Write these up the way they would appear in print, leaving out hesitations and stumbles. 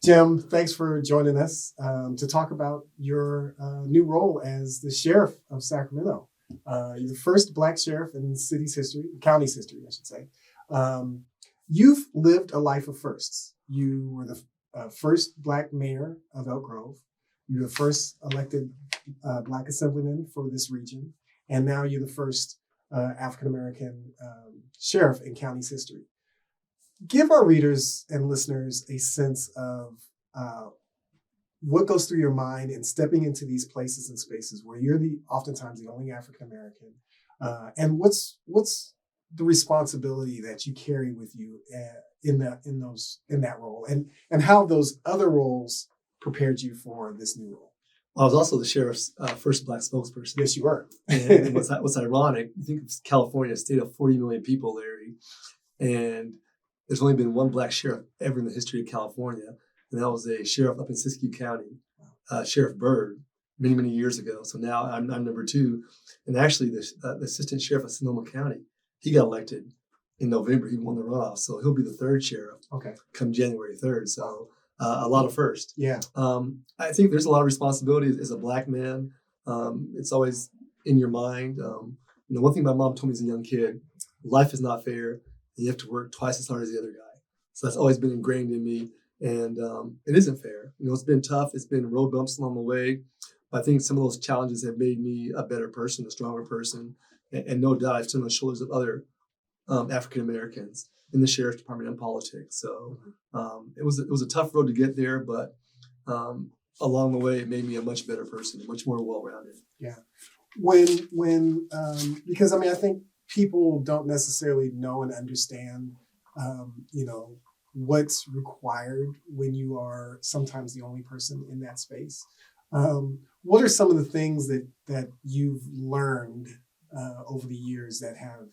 Jim, thanks for joining us to talk about your new role as the sheriff of Sacramento. You're the first Black sheriff in the city's history, county's history, I should say. You've lived a life of firsts. You were the first Black mayor of Elk Grove. You're the first elected Black assemblyman for this region. And now you're the first African-American sheriff in county's history. Give our readers and listeners a sense of what goes through your mind in stepping into these places and spaces where you're oftentimes the only African-American, and what's the responsibility that you carry with you in that role, and how those other roles prepared you for this new role. Well, I was also the sheriff's first Black spokesperson. Yes, you were. And what's ironic, you think of California, a state of 40 million people, Larry, and there's only been one Black sheriff ever in the history of California, and that was a sheriff up in Siskiyou County, Sheriff Byrd, many, many years ago. So now I'm number two. And actually, the assistant sheriff of Sonoma County, he got elected in November. He won the runoff, so he'll be the third sheriff come January 3rd. So a lot of firsts. Yeah. I think there's a lot of responsibility as a Black man. It's always in your mind. One thing my mom told me as a young kid, life is not fair. You have to work twice as hard as the other guy. So that's always been ingrained in me. And it isn't fair. It's been tough. It's been road bumps along the way. But I think some of those challenges have made me a better person, a stronger person. And no doubt I've stood on the shoulders of other African Americans in the sheriff's department and politics. So it was a tough road to get there, but along the way, it made me a much better person, much more well-rounded. Yeah. Because I think people don't necessarily know and understand, what's required when you are sometimes the only person in that space. What are some of the things that you've learned over the years that have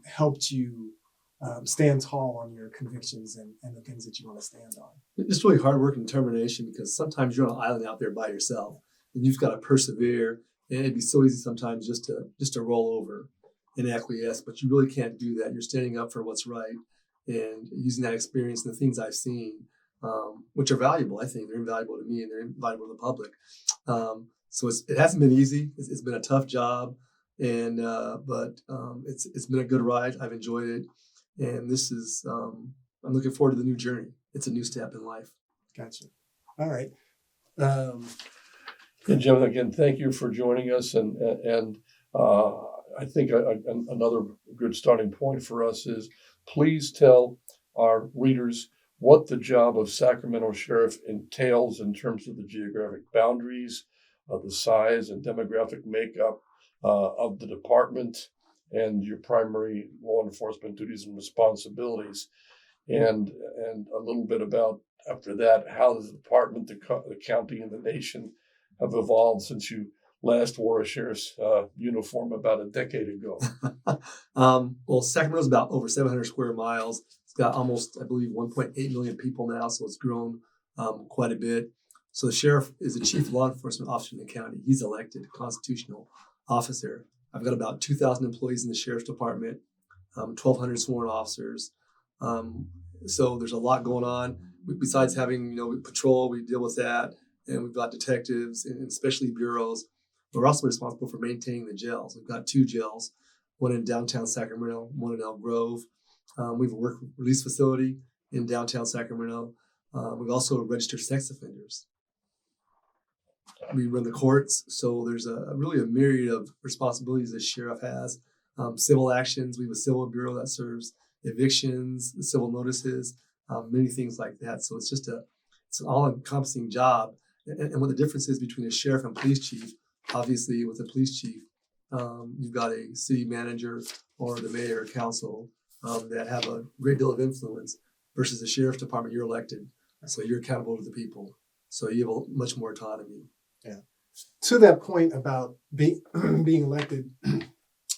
helped you stand tall on your convictions and the things that you want to stand on? It's really hard work and determination, because sometimes you're on an island out there by yourself and you've got to persevere. And it'd be so easy sometimes just to roll over and acquiesce, but you really can't do that. You're standing up for what's right and using that experience and the things I've seen, which are valuable. I think they're invaluable to me and they're invaluable to the public. So it hasn't been easy. It's been a tough job, and but it's been a good ride. I've enjoyed it, and this is I'm looking forward to the new journey. It's a new step in life. Gotcha. All right. And Jim, again, thank you for joining us, and I think another good starting point for us is, please tell our readers what the job of Sacramento Sheriff entails in terms of the geographic boundaries, the size and demographic makeup of the department, and your primary law enforcement duties and responsibilities, and a little bit about, after that, how the department, the county, and the nation have evolved since you last wore a sheriff's uniform about a decade ago. Well, Sacramento's about over 700 square miles. It's got almost, I believe, 1.8 million people now, so it's grown quite a bit. So the sheriff is the chief law enforcement officer in the county. He's elected constitutional officer. I've got about 2,000 employees in the sheriff's department, 1,200 sworn officers. So there's a lot going on. Besides having, we patrol, we deal with that, and we've got detectives and specialty bureaus. We're also responsible for maintaining the jails. We've got 2 jails, one in downtown Sacramento, one in Elk Grove. We have a work release facility in downtown Sacramento. We've also registered sex offenders. We run the courts, so there's really a myriad of responsibilities the sheriff has. Civil actions, we have a civil bureau that serves evictions, civil notices, many things like that. So it's just it's an all-encompassing job. And what the difference is between a sheriff and police chief, obviously with a police chief, you've got a city manager or the mayor or council that have a great deal of influence, versus the sheriff's department, you're elected. So you're accountable to the people. So you have much more autonomy. Yeah. To that point about being elected,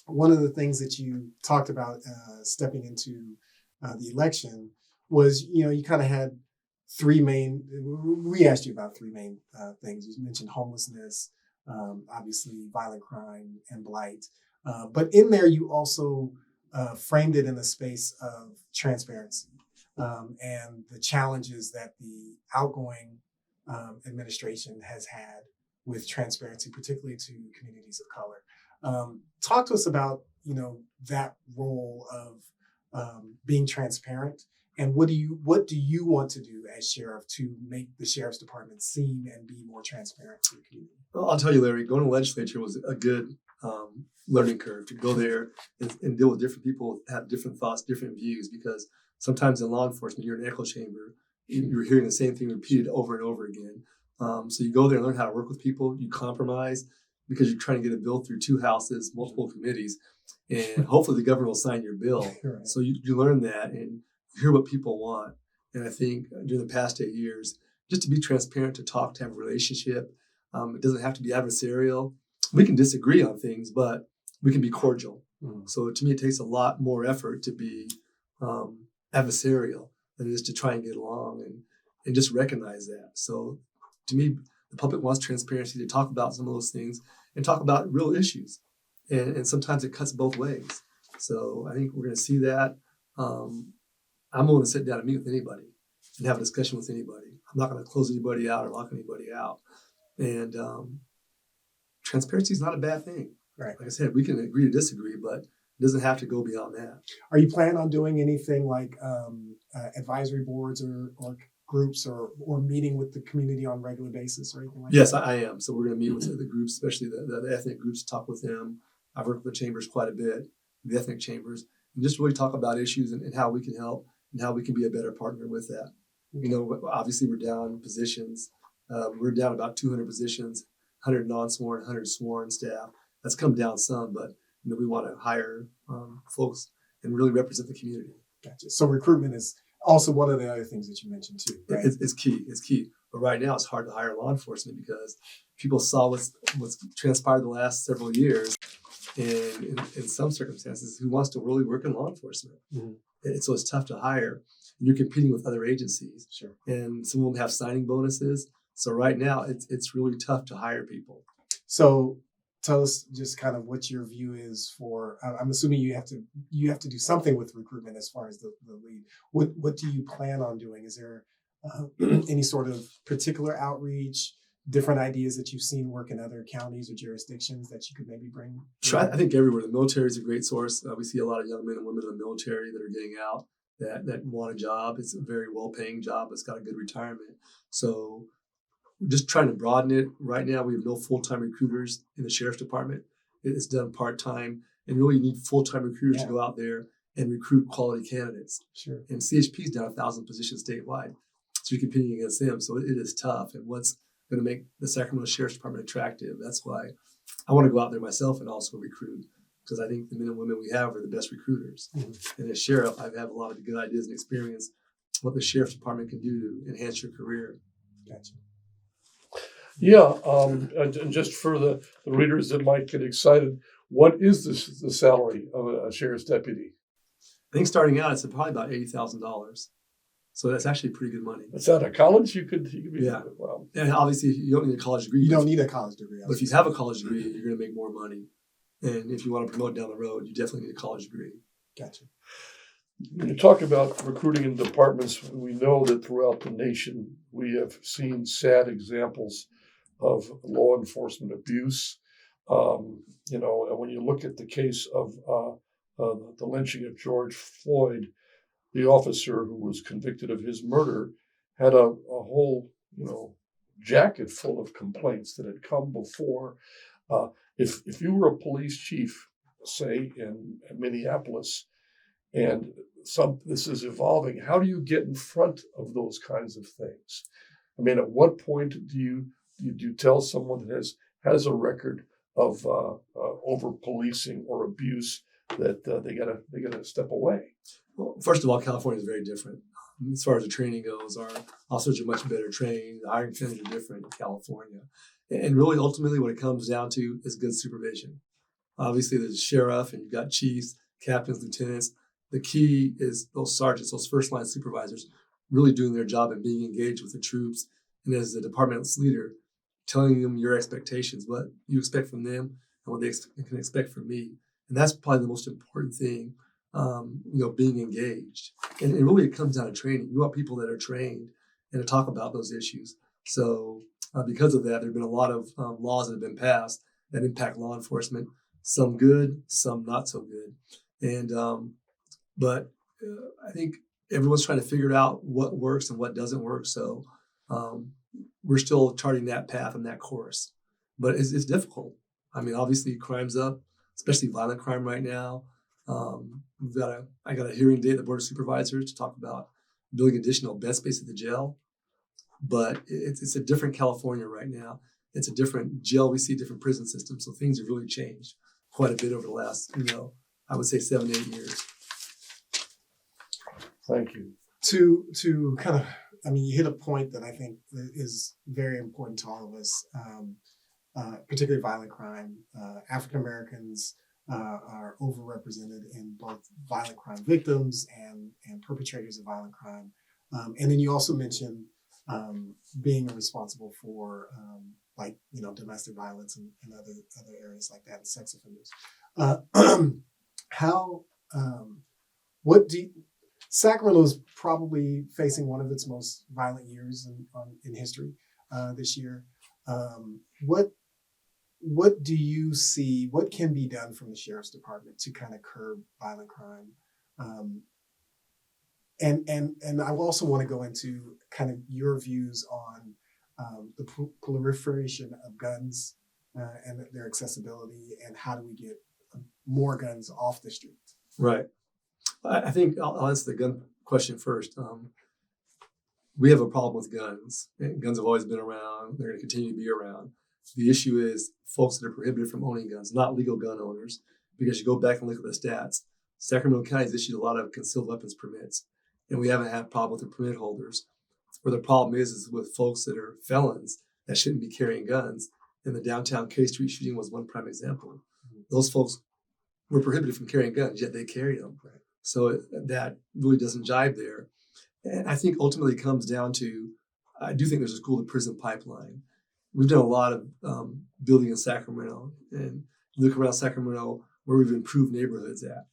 one of the things that you talked about stepping into the election was, you kind of had we asked you about 3 main things. You mentioned homelessness, obviously violent crime, and blight. But in there, you also framed it in the space of transparency. and the challenges that the outgoing administration has had with transparency, particularly to communities of color. Talk to us about that role of being transparent, and what do you want to do as sheriff to make the sheriff's department seem and be more transparent to the community? Well, I'll tell you, Larry, going to the legislature was a good learning curve to go there and deal with different people, have different thoughts, different views, because sometimes in law enforcement, you're in an echo chamber. You're hearing the same thing repeated over and over again. So you go there and learn how to work with people. You compromise because you're trying to get a bill through 2 houses, multiple committees, and hopefully the governor will sign your bill. Right. So you learn that and hear what people want. And I think during the past 8 years, just to be transparent, to talk, to have a relationship. It doesn't have to be adversarial. We can disagree on things, but we can be cordial. So to me, it takes a lot more effort to be adversarial than it is to try and get along and just recognize that. So to me, the public wants transparency to talk about some of those things and talk about real issues. And sometimes it cuts both ways. So I think we're going to see that. I'm willing to sit down and meet with anybody and have a discussion with anybody. I'm not going to close anybody out or lock anybody out. And transparency is not a bad thing. Right. Like I said, we can agree to disagree, but it doesn't have to go beyond that. Are you planning on doing anything like advisory boards or groups or meeting with the community on a regular basis or anything like Yes, that? I am. So we're going to meet with the groups, especially the ethnic groups, talk with them. I've worked with the chambers quite a bit, the ethnic chambers, and just really talk about issues and how we can help and how we can be a better partner with that. Obviously we're down positions. We're down about 200 positions, 100 non-sworn, 100 sworn staff. That's come down some, but we want to hire folks and really represent the community. Gotcha. So recruitment is also one of the other things that you mentioned too, right? It's key. It's key. But right now it's hard to hire law enforcement because people saw what's transpired the last several years, and in some circumstances, who wants to really work in law enforcement? Mm-hmm. And so it's tough to hire. And you're competing with other agencies. Sure. And some of them have signing bonuses. So right now it's really tough to hire people. So tell us just kind of what your view is for. I'm assuming you have to do something with recruitment as far as the lead. What do you plan on doing? Is there any sort of particular outreach, different ideas that you've seen work in other counties or jurisdictions that you could maybe bring? Sure, I think everywhere. The military is a great source. We see a lot of young men and women in the military that are getting out that want a job. It's a very well-paying job. It's got a good retirement. So we're just trying to broaden it. Right now, we have no full-time recruiters in the sheriff's department. It's done part-time, and really you need full-time recruiters to go out there and recruit quality candidates. Sure. And CHP's down 1,000 positions statewide, so you're competing against them. So it is tough. And what's going to make the Sacramento Sheriff's Department attractive? That's why I want to go out there myself and also recruit, because I think the men and women we have are the best recruiters. Mm-hmm. And as sheriff, I have a lot of good ideas and experience what the sheriff's department can do to enhance your career. Gotcha. Yeah, and just for the readers that might get excited, what is the salary of a sheriff's deputy? I think starting out, it's probably about $80,000. So that's actually pretty good money. That's out of college. You could be. Yeah. Well, and obviously, you don't need a college degree. You don't need a college degree. But if you have a college degree, you're going to make more money. And if you want to promote down the road, you definitely need a college degree. Gotcha. When you talk about recruiting in departments, we know that throughout the nation, we have seen sad examples of law enforcement abuse. And when you look at the case of the lynching of George Floyd, the officer who was convicted of his murder had a whole, jacket full of complaints that had come before. If you were a police chief, say in Minneapolis, and this is evolving, how do you get in front of those kinds of things? I mean, at what point do you tell someone that has a record of over policing or abuse that they gotta step away? Well, first of all, California is very different. As far as the training goes, our officers are much better trained. The hiring centers are different in California. And really, ultimately, what it comes down to is good supervision. Obviously, there's a sheriff, and you've got chiefs, captains, lieutenants. The key is those sergeants, those first-line supervisors, really doing their job and being engaged with the troops. And as the department's leader, telling them your expectations, what you expect from them, and what they can expect from me. And that's probably the most important thing being engaged. And really it comes down to training. You want people that are trained and to talk about those issues. So because of that, there have been a lot of laws that have been passed that impact law enforcement, some good, some not so good. And but I think everyone's trying to figure out what works and what doesn't work. So we're still charting that path and that course. But it's difficult. I mean, obviously crime's up, especially violent crime right now. I got a hearing date at the Board of Supervisors to talk about building additional bed space at the jail. But it's a different California right now. It's a different jail. We see different prison systems. So things have really changed quite a bit over the last, I would say 7 to 8 years. Thank you. To kind of, you hit a point that I think is very important to all of us, particularly violent crime. African Americans are overrepresented in both violent crime victims and perpetrators of violent crime. And then you also mentioned being responsible for domestic violence and other areas like that, and sex offenders. Sacramento is probably facing one of its most violent years in history this year. What do you see? What can be done from the sheriff's department to kind of curb violent crime? And I also want to go into kind of your views on the proliferation of guns and their accessibility, and how do we get more guns off the street? Right. I think I'll answer the gun question first. We have a problem with guns. Guns have always been around. They're going to continue to be around. The issue is folks that are prohibited from owning guns, not legal gun owners, because you go back and look at the stats. Sacramento County has issued a lot of concealed weapons permits, and we haven't had a problem with the permit holders. Where the problem is with folks that are felons that shouldn't be carrying guns. And the downtown K Street shooting was one prime example. Mm-hmm. Those folks were prohibited from carrying guns, yet they carried them. Right. So that really doesn't jive there. And I think ultimately it comes down to, I do think there's a school to prison pipeline. We've done a lot of building in Sacramento, and look around Sacramento where we've improved neighborhoods at.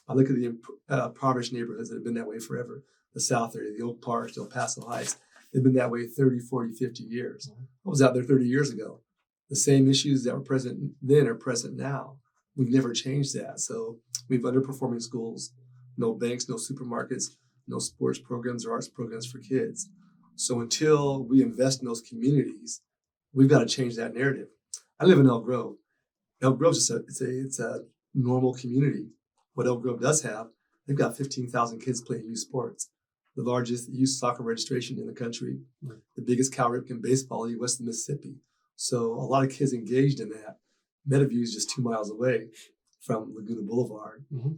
I look at the impoverished neighborhoods that have been that way forever. The South area, the Oak Park, the El Paso Heights, they've been that way 30, 40, 50 years. Mm-hmm. I was out there 30 years ago. The same issues that were present then are present now. We've never changed that. So we have underperforming schools, no banks, no supermarkets, no sports programs or arts programs for kids. So until we invest in those communities, we've got to change that narrative. I live in Elk Grove. Elk Grove is it's a normal community. What Elk Grove does have, they've got 15,000 kids playing youth sports, the largest youth soccer registration in the country, right. The biggest Cal Ripken baseball league west of Mississippi. So a lot of kids engaged in that. Meadowview is just 2 miles away from Laguna Boulevard. Mm-hmm.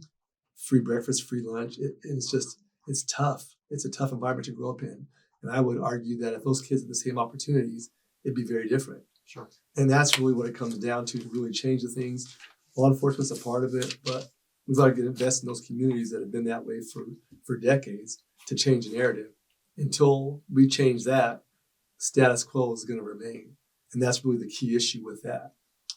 Free breakfast, free lunch. It's tough. It's a tough environment to grow up in. And I would argue that if those kids had the same opportunities, it'd be very different. Sure. And that's really what it comes down to really change the things. Law enforcement's a part of it, but we've got to invest in those communities that have been that way for decades to change the narrative. Until we change that, status quo is going to remain. And that's really the key issue with that.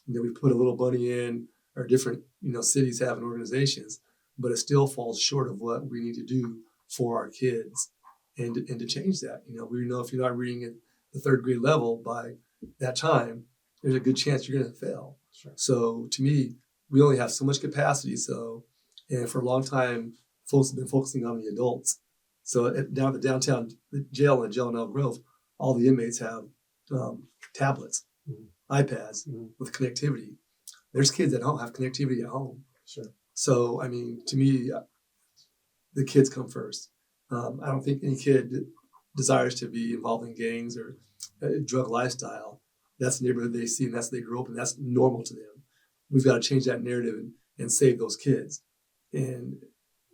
We put a little money in, or different cities having organizations, but it still falls short of what we need to do for our kids and to change that. We know if you're not reading at the third grade level by that time, there's a good chance you're going to fail. Sure. So to me, we only have so much capacity. And for a long time, folks have been focusing on the adults. So down at the downtown jail in Elk Grove, all the inmates have tablets, mm-hmm. iPads, mm-hmm. with connectivity. There's kids that don't have connectivity at home. Sure. So, to me, the kids come first. I don't think any kid desires to be involved in gangs or a drug lifestyle. That's the neighborhood they see, and that's what they grow up in. That's normal to them. We've got to change that narrative and save those kids. And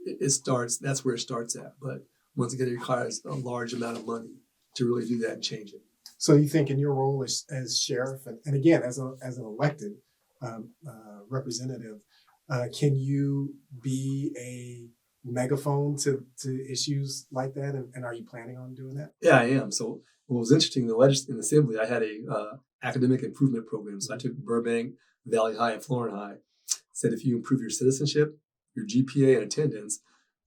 that's where it starts at. But once again, it requires a large amount of money to really do that and change it. So you think in your role as sheriff, and again, as an elected representative, can you be a megaphone to issues like that? And are you planning on doing that? Yeah, I am. So what was interesting, in the Assembly, I had a academic improvement program. So I took Burbank, Valley High, and Florin High. Said if you improve your citizenship, your GPA and attendance,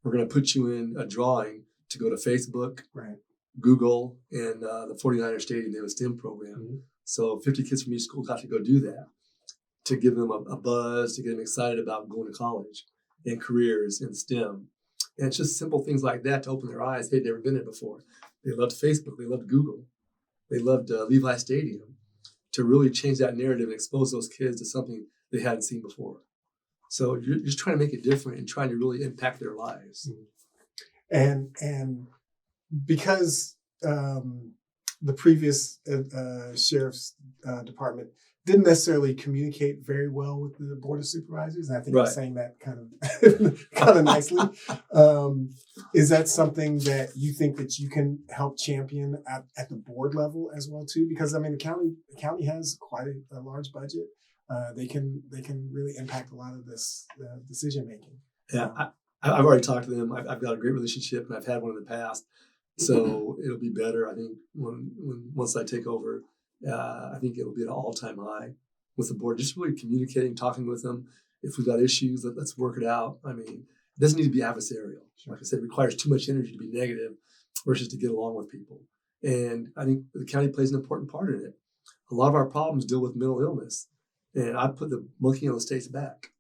we're going to put you in a drawing to go to Facebook, Right. Google, and the 49er Stadium. They have a STEM program. Mm-hmm. So 50 kids from each school got to go do that to give them a buzz, to get them excited about going to college and careers in STEM. And it's just simple things like that to open their eyes. They'd never been there before. They loved Facebook. They loved Google. They loved Levi Stadium, to really change that narrative and expose those kids to something they hadn't seen before. So you're just trying to make it different and trying to really impact their lives. And because the previous sheriff's department didn't necessarily communicate very well with the board of supervisors, and I think I'm saying that kind of nicely. Is that something that you think that you can help champion at the board level as well too? Because I mean, the county has quite a large budget. They can really impact a lot of this decision making. Yeah, I've already talked to them. I've got a great relationship, and I've had one in the past. So it'll be better, I think, once I take over. I think it'll be at an all-time high with the board. Just really communicating, talking with them. If we've got issues, let's work it out. I mean, it doesn't need to be adversarial. Like I said, it requires too much energy to be negative versus to get along with people. And I think the county plays an important part in it. A lot of our problems deal with mental illness, and I put the monkey on the state's back.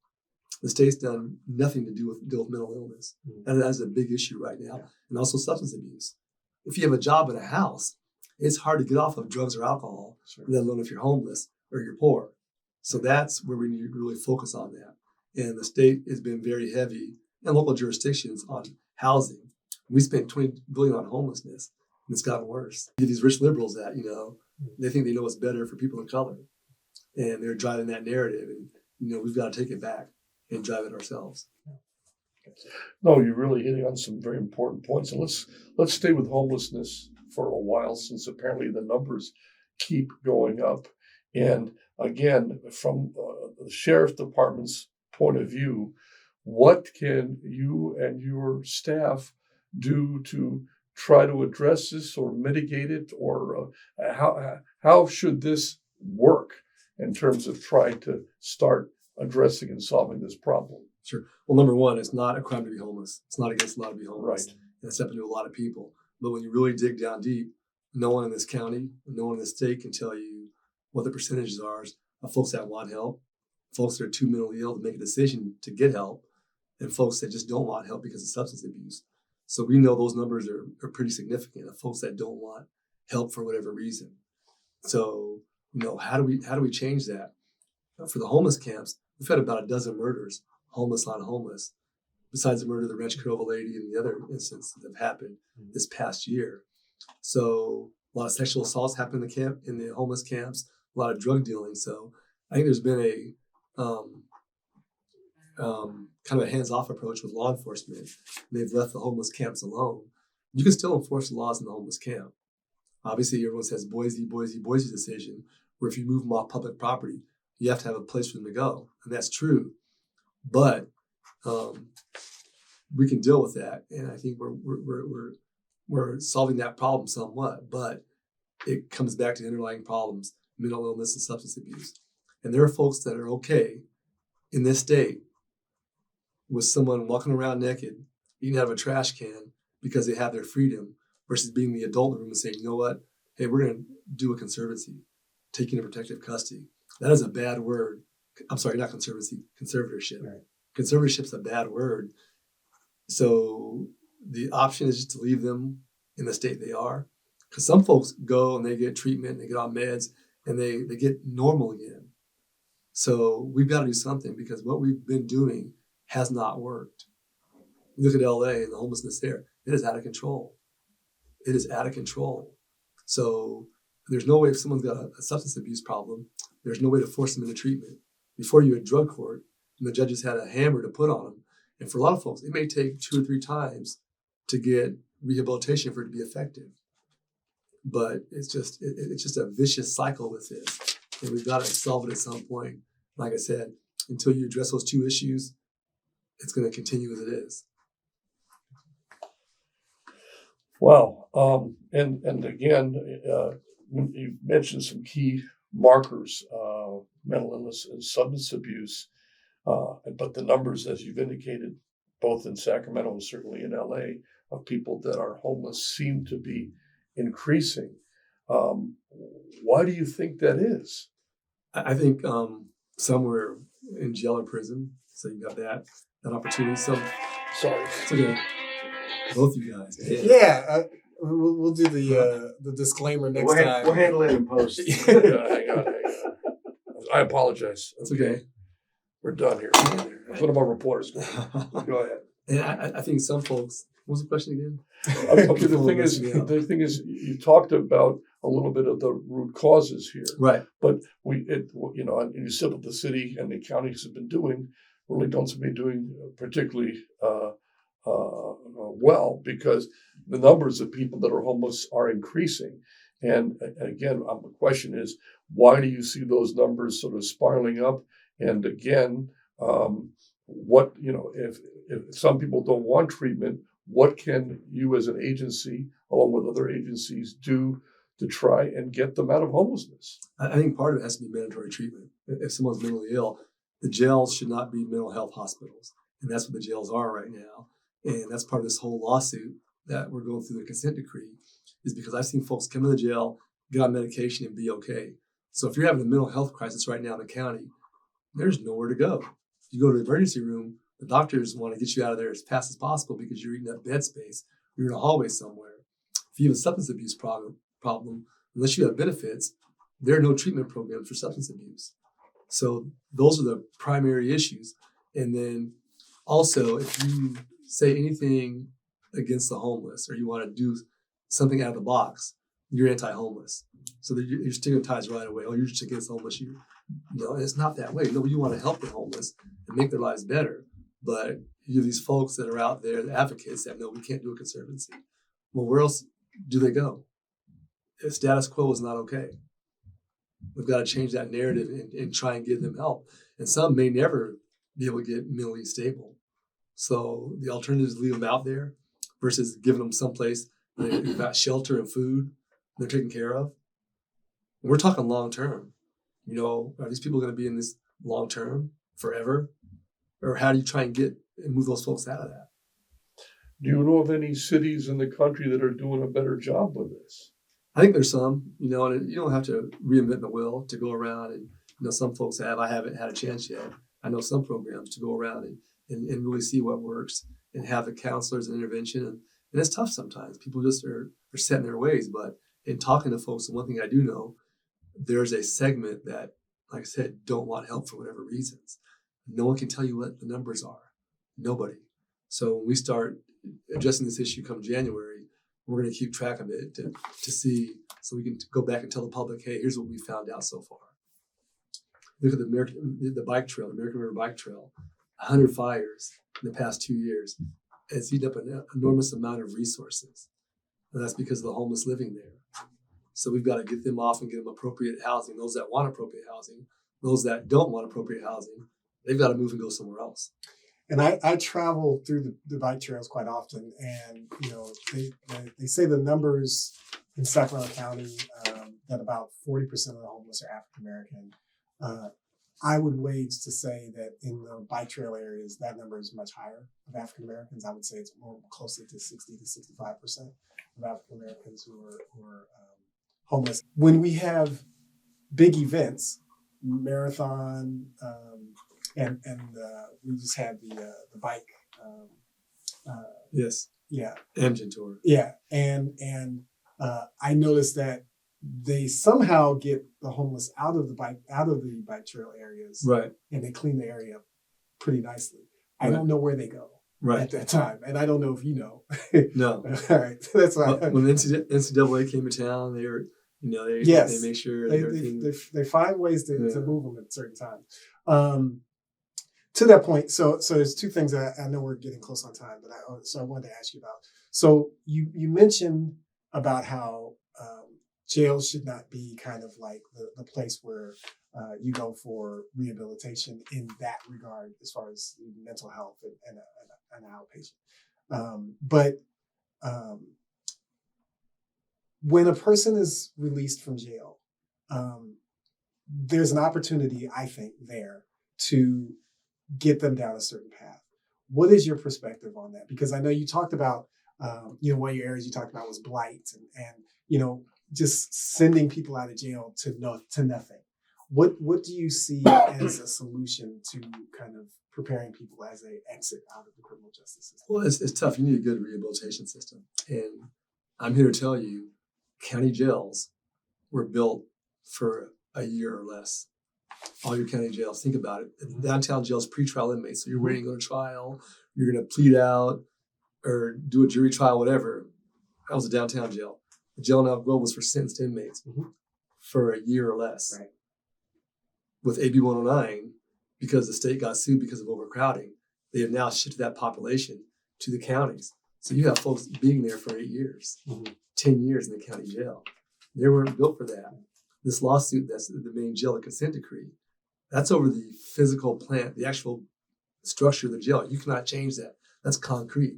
The state's done nothing to deal with mental illness, and that's a big issue right now. And also substance abuse. If you have a job in a house, it's hard to get off of drugs or alcohol, let alone if you're homeless or you're poor. So that's where we need to really focus on that. And the state has been very heavy, and local jurisdictions, on housing. We spent $20 billion on homelessness, and it's gotten worse. These rich liberals that, they think they know what's better for people of color, and they're driving that narrative. And, we've got to take it back and drive it ourselves. No, you're really hitting on some very important points. And let's stay with homelessness for a while, since apparently the numbers keep going up. And again, from the sheriff's department's point of view, what can you and your staff do to try to address this or mitigate it, or how should this work in terms of trying to start addressing and solving this problem? Sure. Well, number one, it's not a crime to be homeless. It's not against the law to be homeless. Right. That's happened to a lot of people. But when you really dig down deep, no one in this county, no one in this state can tell you what the percentages are of folks that want help, folks that are too mentally ill to make a decision to get help, and folks that just don't want help because of substance abuse. So we know those numbers are pretty significant of folks that don't want help for whatever reason. So, how do we change that? For the homeless camps, we've had about a dozen murders, homeless on homeless, besides the murder of the Ranch Cordova lady and the other incidents that have happened this past year. So a lot of sexual assaults happen in the homeless camps, a lot of drug dealing. So I think there's been a kind of a hands-off approach with law enforcement. They've left the homeless camps alone. You can still enforce the laws in the homeless camp. Obviously, everyone says Boise decision, where if you move them off public property, you have to have a place for them to go. And that's true. But we can deal with that. And I think we're solving that problem somewhat. But it comes back to the underlying problems, mental illness and substance abuse. And there are folks that are okay in this state with someone walking around naked, eating out of a trash can because they have their freedom, versus being the adult in the room and saying, you know what, hey, we're going to do a conservancy, taking into protective custody. That is a bad word. I'm sorry, not conservancy, conservatorship. Right. Conservatorship's a bad word. So the option is just to leave them in the state they are. Because some folks go and they get treatment, they get on meds, and they get normal again. So we've got to do something, because what we've been doing has not worked. You look at LA and the homelessness there, it is out of control. It is out of control. So there's no way, if someone's got a substance abuse problem, there's no way to force them into treatment. Before you had drug court, and the judges had a hammer to put on them. And for a lot of folks, it may take 2 or 3 times to get rehabilitation for it to be effective. But it's just a vicious cycle with this. And we've got to solve it at some point. Like I said, until you address those 2 issues, it's going to continue as it is. Wow. And again, you mentioned some key markers, mental illness and substance abuse. But the numbers, as you've indicated, both in Sacramento and certainly in LA, of people that are homeless seem to be increasing. Why do you think that is? I think somewhere in jail or prison, so you got that opportunity. Sorry. It's okay. Both you guys. Yeah, we'll do the disclaimer next time. We'll handle it in post. Hang on. I apologize. It's okay. We're done here. That's one of our reporters. Go ahead. And I think some folks. What was the question again? Okay, the thing is, you talked about a little bit of the root causes here, Right. but and you said what the city and the counties have been doing really don't seem to be doing particularly well, because the numbers of people that are homeless are increasing. And again, the question is, why do you see those numbers sort of spiraling up? And again, if some people don't want treatment, what can you as an agency, along with other agencies, do to try and get them out of homelessness? I think part of it has to be mandatory treatment. If someone's mentally ill, the jails should not be mental health hospitals. And that's what the jails are right now. And that's part of this whole lawsuit that we're going through the consent decree, is because I've seen folks come to the jail, get on medication, and be okay. So if you're having a mental health crisis right now in the county, there's nowhere to go. You go to the emergency room, the doctors want to get you out of there as fast as possible because you're eating up bed space. You're in a hallway somewhere. If you have a substance abuse problem, unless you have benefits, there are no treatment programs for substance abuse. So those are the primary issues. And then also, if you say anything against the homeless or you want to do something out of the box, you're anti-homeless. So that you're stigmatized right away. Oh, you're just against homeless. It's not that way. No, you want to help the homeless and make their lives better. But you have these folks that are out there, the advocates that, no, we can't do a conservancy. Well, where else do they go? If status quo is not okay. We've got to change that narrative and try and give them help. And some may never be able to get mentally stable. So the alternative is leave them out there versus giving them someplace where they've got shelter and food, they're taken care of. We're talking long term. Are these people going to be in this long term forever? Or how do you try and move those folks out of that? Do you know of any cities in the country that are doing a better job with this? I think there's some, and you don't have to reinvent the wheel to go around. And, some folks have. I haven't had a chance yet. I know some programs to go around and really see what works and have the counselors and intervention. And it's tough sometimes. People just are set in their ways. But in talking to folks, and one thing I do know, there's a segment that, like I said, don't want help for whatever reasons. No one can tell you what the numbers are. Nobody. So when we start addressing this issue come January, we're going to keep track of it to see, so we can go back and tell the public, hey, here's what we found out so far. Look at the bike trail, the American River Bike Trail, 100 fires in the past 2 years. It's eaten up an enormous amount of resources. And that's because of the homeless living there. So we've got to get them off and get them appropriate housing. Those that want appropriate housing, those that don't want appropriate housing, they've got to move and go somewhere else. And I travel through the bike trails quite often, and they say the numbers in Sacramento County that about 40% of the homeless are African American. I would wage to say that in the bike trail areas, that number is much higher of African Americans. I would say it's more closer to 60 to 65% of African Americans who are homeless. When we have big events, marathon, and we just had the bike. Yes. Yeah. Amgen tour. Yeah, and I noticed that they somehow get the homeless out of the bike trail areas, right? And they clean the area up pretty nicely. Right. I don't know where they go at that time, and I don't know if you know. No. All right, that's why. When the NCAA came to town, they were, they make sure they find ways to move them at certain times. To that point, so there's two things that I know we're getting close on time, but I wanted to ask you about. So you mentioned about how jails should not be kind of like the place where you go for rehabilitation in that regard, as far as mental health and an outpatient. But when a person is released from jail, there's an opportunity, I think, there to get them down a certain path. What is your perspective on that? Because I know you talked about, one of your areas you talked about was blight and just sending people out of jail to nothing. What do you see as a solution to kind of preparing people as they exit out of the criminal justice system? Well, it's tough. You need a good rehabilitation system. And I'm here to tell you, county jails were built for a year or less. All your county jails, think about it. Downtown jails, pretrial inmates. So you're waiting to go to trial, you're going to plead out or do a jury trial, whatever. That was a downtown jail. The jail in Elk Grove was for sentenced inmates for a year or less. Right. With AB 109, because the state got sued because of overcrowding, they have now shifted that population to the counties. So you have folks being there for 8 years, 10 years in the county jail. They weren't built for that. This lawsuit, that's the main jail, the consent decree, that's over the physical plant, the actual structure of the jail. You cannot change that. That's concrete.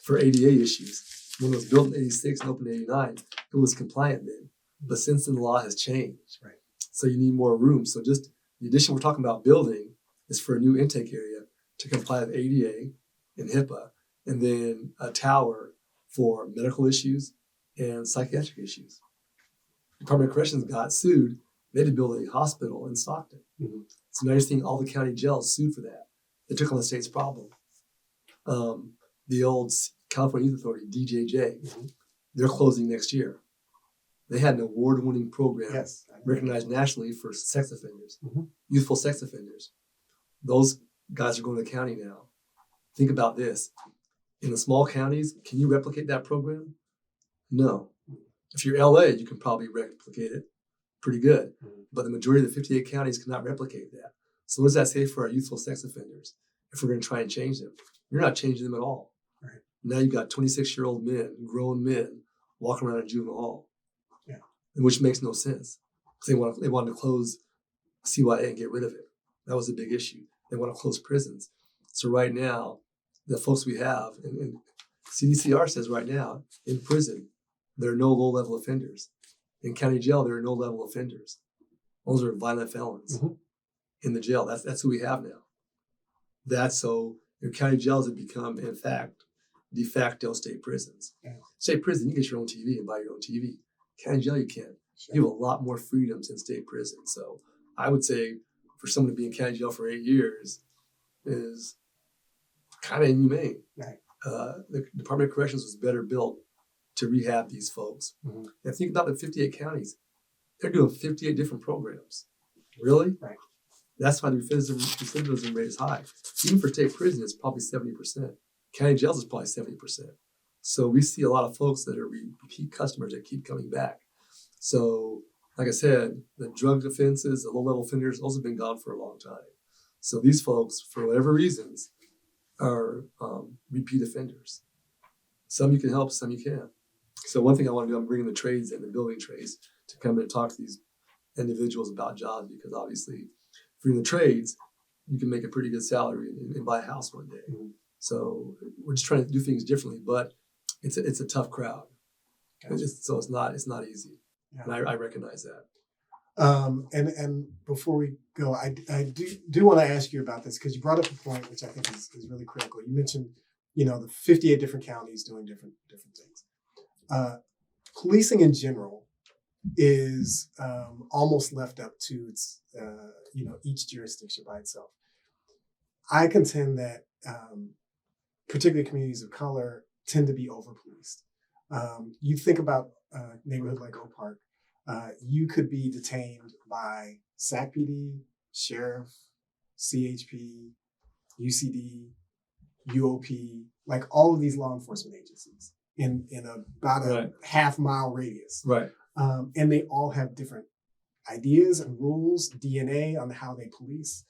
For ADA issues, when it was built in 86 and opened in 89, it was compliant then. But since then, the law has changed. Right. So you need more room. So just the addition we're talking about building is for a new intake area to comply with ADA and HIPAA, and then a tower for medical issues and psychiatric issues. Department of Corrections got sued. They had to build a hospital in Stockton. So now you're seeing all the county jails sued for that. They took on the state's problem. The old California Youth Authority, DJJ, they're closing next year. They had an award-winning program recognized nationally for sex offenders, youthful sex offenders. Those guys are going to the county now. Think about this. In the small counties, can you replicate that program? No. If you're LA, you can probably replicate it pretty good. But the majority of the 58 counties cannot replicate that. So what does that say for our youthful sex offenders if we're going to try and change them? You're not changing them at all. Right. Now you've got 26-year-old men, grown men, walking around in juvenile hall. Yeah. Which makes no sense. Because they wanted to close CYA and get rid of it. That was a big issue. They want to close prisons. So right now, the folks we have, and CDCR says right now, in prison, there are no low-level offenders. In county jail, there are no level offenders. Those are violent felons in the jail. That's who we have now. That's so your county jails have become, in fact, de facto state prisons. Yeah. State prison, you get your own TV and buy your own TV. County jail, you can't. Sure. You have a lot more freedoms in state prison. So I would say for someone to be in county jail for 8 years is kind of inhumane. Right. The Department of Corrections was better built to rehab these folks. And think about the 58 counties. They're doing 58 different programs. Really? Right. That's why the recidivism rate is high. Even for state prison, it's probably 70%. County jails is probably 70%. So we see a lot of folks that are repeat customers that keep coming back. So, like I said, the drug offenses, the low-level offenders, those have been gone for a long time. So these folks, for whatever reasons, are repeat offenders. Some you can help, some you can't. So one thing I want to do, I'm bringing the trades in, the building trades, to come in and talk to these individuals about jobs, because obviously, if you're in the trades, you can make a pretty good salary and buy a house one day. So we're just trying to do things differently, but it's a tough crowd. Gotcha. So it's not easy, and I recognize that. And before we go, I do want to ask you about this, because you brought up a point which I think is really critical. You mentioned, the 58 different counties doing different things. Policing in general is almost left up to its, each jurisdiction by itself. I contend that particularly communities of color tend to be over-policed. You think about a neighborhood like Oak Park, you could be detained by SACPD, sheriff, CHP, UCD, UOP, like all of these law enforcement agencies in about a half-mile radius. Right. And they all have different ideas and rules, DNA on how they police.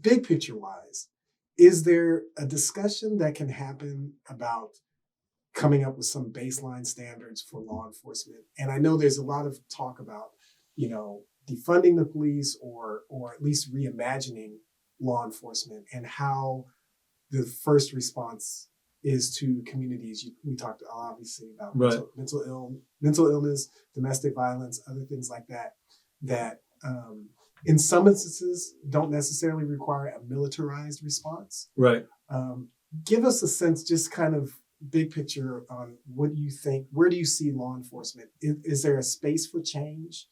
Big picture-wise, is there a discussion that can happen about coming up with some baseline standards for law enforcement? And I know there's a lot of talk about, defunding the police or at least reimagining law enforcement and how the first response is to communities. We talked obviously about mental illness, domestic violence, other things like that in some instances don't necessarily require a militarized response. Right. Give us a sense, just kind of big picture on what do you think, where do you see law enforcement? Is there a space for change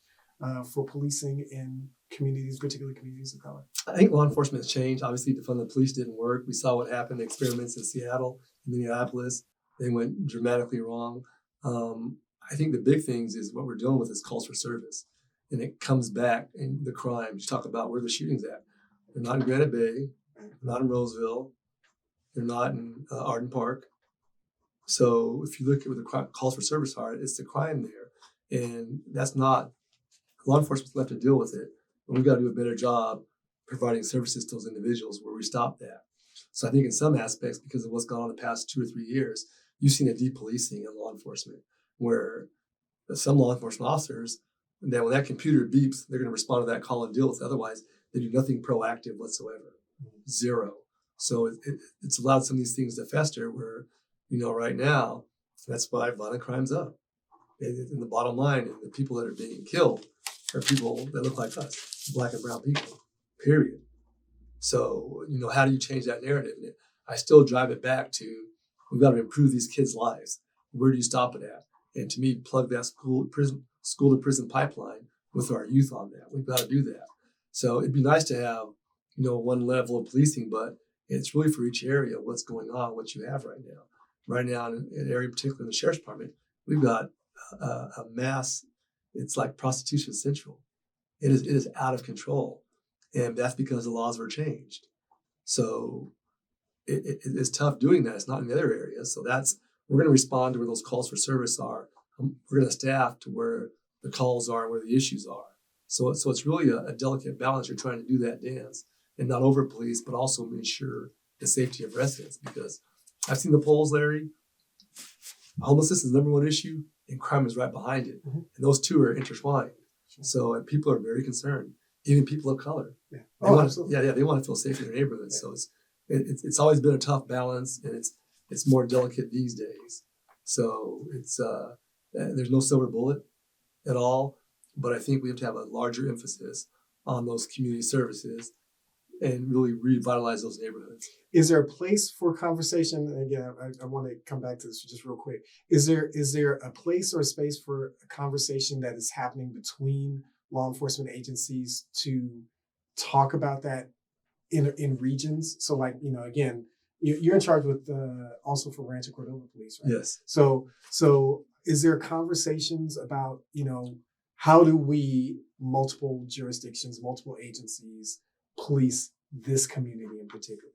for policing in communities, particularly communities of color? I think law enforcement has changed. Obviously, defund the police didn't work. We saw what happened, the experiments in Seattle, Minneapolis. They went dramatically wrong. I think the big things is what we're dealing with is calls for service. And it comes back in the crime. You talk about where the shootings at. They're not in Granite Bay. They're not in Roseville. They're not in Arden Park. So if you look at where the calls for service are, it's the crime there. And that's not, law enforcement's left to deal with it. But we've got to do a better job providing services to those individuals where we stop that. So I think in some aspects, because of what's gone on the past 2 or 3 years, you've seen a depolicing in law enforcement where some law enforcement officers, that when that computer beeps, they're going to respond to that call and deal with it. Otherwise, they do nothing proactive whatsoever. Zero. So it's allowed some of these things to fester where, right now, that's why violent crime's up. And the bottom line, the people that are being killed are people that look like us, Black and brown people, period. So, how do you change that narrative? And I still drive it back to, we've got to improve these kids' lives. Where do you stop it at? And to me, plug that school to prison pipeline with our youth on that. We've got to do that. So it'd be nice to have, one level of policing, but it's really for each area what's going on, what you have right now. Right now, in an area, particularly in the sheriff's department, we've got a mass. It's like prostitution central. It is out of control, and that's because the laws were changed. So it's tough doing that. It's not in the other areas. So we're going to respond to where those calls for service are. We're going to staff to where the calls are, where the issues are. So it's really a delicate balance. You're trying to do that dance and not over police, but also ensure the safety of residents. Because I've seen the polls, Larry. Homelessness is the number one issue, and crime is right behind it. Mm-hmm. And those two are intertwined. Sure. So and people are very concerned, even people of color. Yeah. They want to feel safe in their neighborhoods. Yeah. So it's always been a tough balance, and it's more delicate these days. So there's no silver bullet at all, but I think we have to have a larger emphasis on those community services and really revitalize those neighborhoods. Is there a place for conversation? And again, I want to come back to this just real quick. Is there a place or a space for a conversation that is happening between law enforcement agencies to talk about that in regions? So like, again, you're in charge with also for Rancho Cordova Police, right? Yes. So is there conversations about, how do we, multiple jurisdictions, multiple agencies, police this community in particular?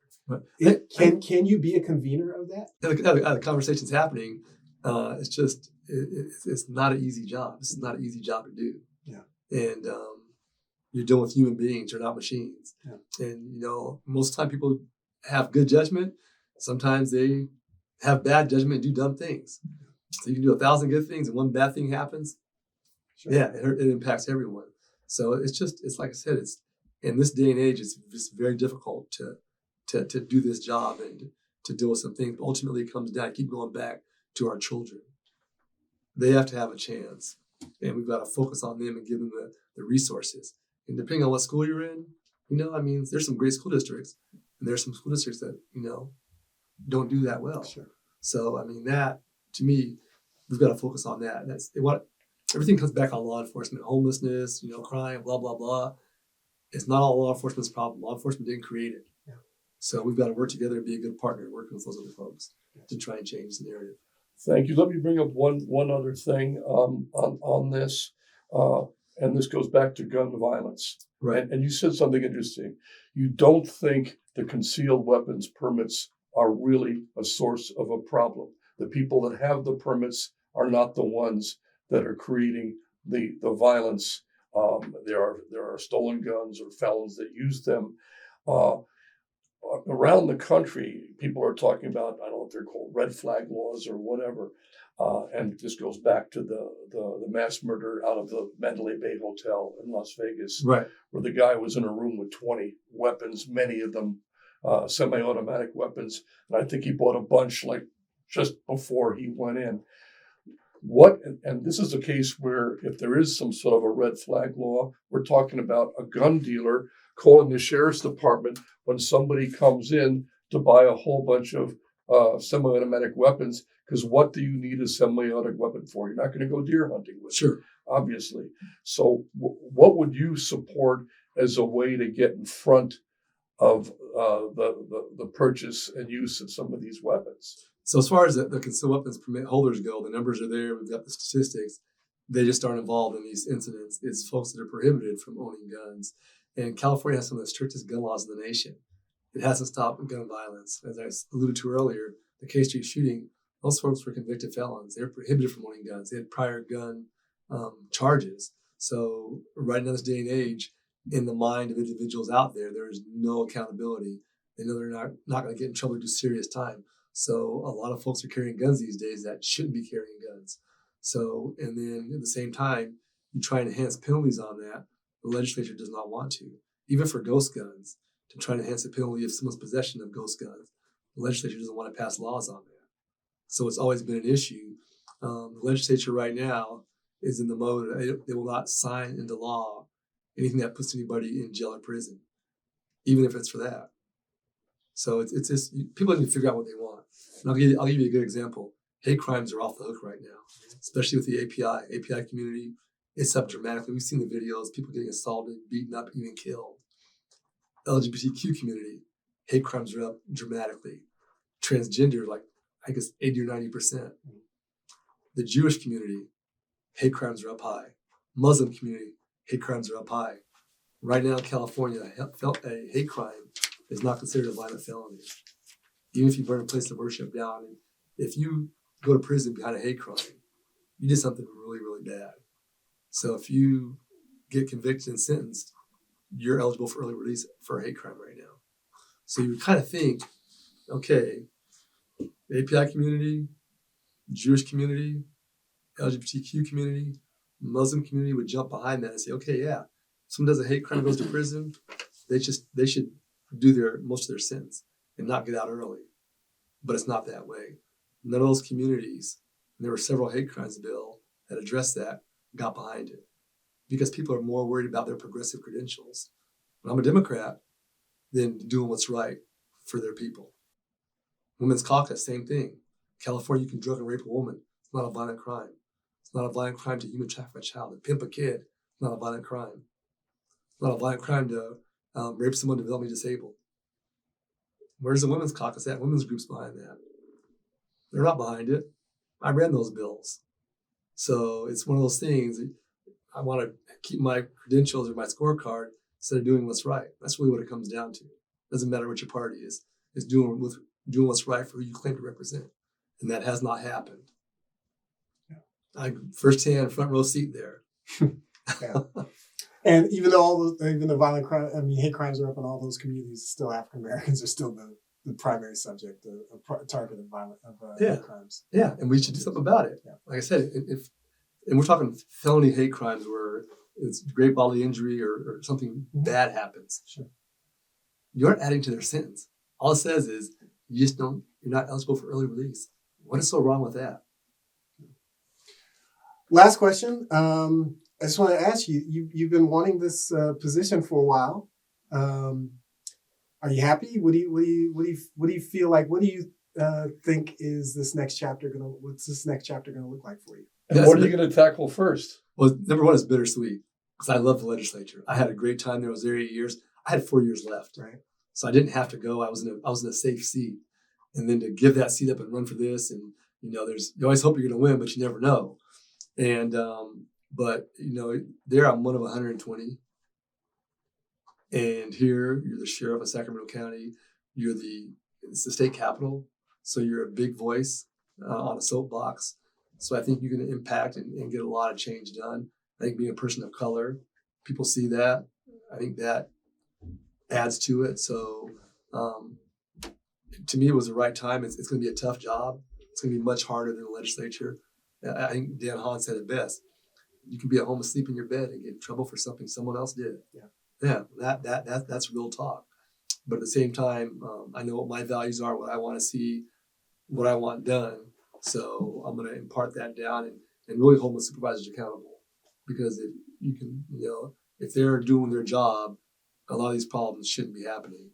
Can you be a convener of that? The conversation's happening. It's just it's not an easy job. It's not an easy job to do. Yeah. And you're dealing with human beings. You're not machines. Yeah. And most of the time people have good judgment. Sometimes they have bad judgment and do dumb things. So you can do 1,000 good things and one bad thing happens. Sure. Yeah, it impacts everyone. So it's like I said, it's in this day and age, it's just very difficult to do this job and to deal with some things. But ultimately, it comes down, keep going back to our children. They have to have a chance, and we've got to focus on them and give them the resources. And depending on what school you're in, there's some great school districts, and there's some school districts that don't do that well. Sure. So that to me, we've got to focus on that. Everything comes back on law enforcement, homelessness, crime, blah blah blah. It's not all law enforcement's problem. Law enforcement didn't create it. Yeah. So we've got to work together and be a good partner working with those other folks to try and change the narrative. Thank you. Let me bring up one other thing on this, and this goes back to gun violence. Right. And you said something interesting. You don't think the concealed weapons permits are really a source of a problem. The people that have the permits are not the ones that are creating the violence. There are stolen guns or felons that use them. Around the country, people are talking about, I don't know if they're called red flag laws or whatever. And this goes back to the mass murder out of the Mandalay Bay Hotel in Las Vegas, right, where the guy was in a room with 20 weapons, many of them semi-automatic weapons. And I think he bought a bunch just before he went in. And this is a case where if there is some sort of a red flag law, we're talking about a gun dealer calling the sheriff's department when somebody comes in to buy a whole bunch of semi-automatic weapons. Because what do you need a semi-automatic weapon for? You're not going to go deer hunting with it, obviously. So what would you support as a way to get in front of the purchase and use of some of these weapons? So as far as the concealed weapons permit holders go, the numbers are there. We've got the statistics. They just aren't involved in these incidents. It's folks that are prohibited from owning guns. And California has some of the strictest gun laws in the nation. It hasn't stopped gun violence. As I alluded to earlier, the K Street shooting, those folks were convicted felons. They're prohibited from owning guns. They had prior gun charges. So right now, this day and age, in the mind of individuals out there, there is no accountability. They know they're not going to get in trouble or do serious time. So a lot of folks are carrying guns these days that shouldn't be carrying guns. So, and then at the same time, you try and enhance penalties on that. The legislature does not want to, even for ghost guns, to try and enhance the penalty of someone's possession of ghost guns. The legislature doesn't want to pass laws on that. So it's always been an issue. The legislature right now is in the mode, they will not sign into law anything that puts anybody in jail or prison, even if it's for that. So it's just, people need to figure out what they want. And I'll give you a good example. Hate crimes are off the hook right now, especially with the API community. It's up dramatically. We've seen the videos, people getting assaulted, beaten up, even killed. LGBTQ community, hate crimes are up dramatically. Transgender, like I guess 80 or 90%. The Jewish community, hate crimes are up high. Muslim community, hate crimes are up high. Right now in California, a hate crime is not considered a violent felony. Even if you burn a place of worship down, and if you go to prison behind a hate crime, you did something really, really bad. So if you get convicted and sentenced, you're eligible for early release for a hate crime right now. So you would kind of think, okay, the API community, Jewish community, LGBTQ community, Muslim community would jump behind that and say, okay, yeah, someone does a hate crime and goes to prison, they should do most of their sentence and not get out early. But it's not that way. None of those communities, and there were several hate crimes bill that addressed that, got behind it. Because people are more worried about their progressive credentials. When I'm a Democrat, than doing what's right for their people. Women's caucus, same thing. California, you can drug and rape a woman. It's not a violent crime. It's not a violent crime to human traffic a child. To pimp a kid, it's not a violent crime. It's not a violent crime to rape someone developmentally disabled. Where's the women's caucus at? Women's groups behind that. They're not behind it. I ran those bills. So it's one of those things. I want to keep my credentials or my scorecard instead of doing what's right. That's really what it comes down to. It doesn't matter what your party is. It's doing what's right for who you claim to represent. And that has not happened. Yeah. I firsthand front row seat there. Yeah. And even though even the violent crime, hate crimes are up in all those communities, still African Americans are still the primary subject, target of hate crimes. Yeah, and we should do something about it. Yeah. Like I said, and we're talking felony hate crimes where it's great bodily injury or something bad happens. Sure. You aren't adding to their sentence. All it says is you're not eligible for early release. What is so wrong with that? Last question. I just want to ask you, you've been wanting this position for a while. Are you happy? What do you feel like? What do you think is this next chapter what's this next chapter gonna look like for you? And what are you going to tackle first? Well, number one is bittersweet because I love the legislature. I had a great time there. I was there 8 years. I had 4 years left, right? So I didn't have to go. I was in a safe seat, and then to give that seat up and run for this, and you always hope you're going to win, but you never know. And but there I'm one of 120, and here you're the sheriff of Sacramento County. It's the state capital, so you're a big voice on a soapbox. So I think you're going to impact and get a lot of change done. I think being a person of color, people see that. I think that adds to it. So to me, it was the right time. It's going to be a tough job. It's going to be much harder than the legislature. I think Dan Hahn said it best. You can be at home asleep in your bed and get in trouble for something someone else did. Yeah, that's real talk. But at the same time, I know what my values are, what I want to see, what I want done. So I'm going to impart that down and really holding the supervisors accountable. Because if you can, if they're doing their job, a lot of these problems shouldn't be happening.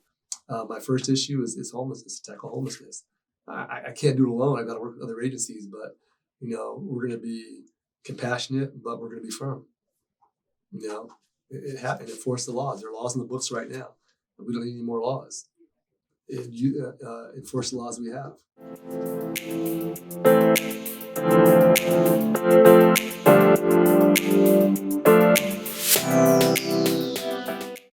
My first issue is homelessness, tackle homelessness. I can't do it alone. I've got to work with other agencies, but we're going to be compassionate, but we're going to be firm. It happened. Enforce the laws. There are laws in the books right now, but we don't need any more laws. Enforce the laws we have.